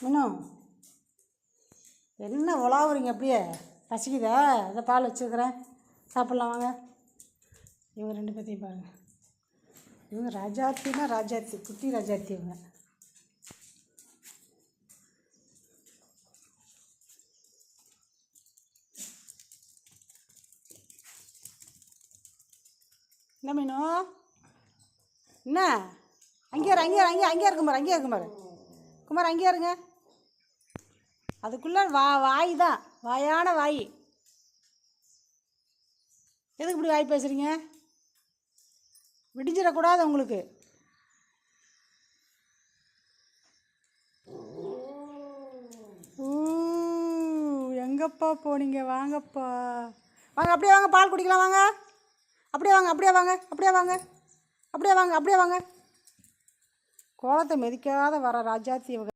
இன்னும் என்ன உலாவுறீங்க அப்படியே? பசிக்குதா? அதை பால் வச்சுருக்கிறேன், சாப்பிட்லாம் வாங்க. இவங்க 2 பேர்த்தையும் பாருங்கள். இவங்க ராஜாத்தினா ராஜாத்தி, குட்டி ராஜாத்தி இவங்க. என்ன மீனும்? என்ன அங்கேயே இருக்கும் பாரு, குமார் அங்கேயே இருங்க. அதுக்குள்ளே வாய் தான், வாயான வாய். எதுக்கு இப்படி வாய் பேசுகிறீங்க? விடிஞ்சிடக்கூடாது உங்களுக்கு. எங்கப்பா போனீங்க? வாங்கப்பா, வாங்க, அப்படியே வாங்க, பால் குடிக்கலாம் வாங்க. அப்படியே வாங்க. கோலத்தை மிதிக்காத வர ராஜாத்தி இவங்க.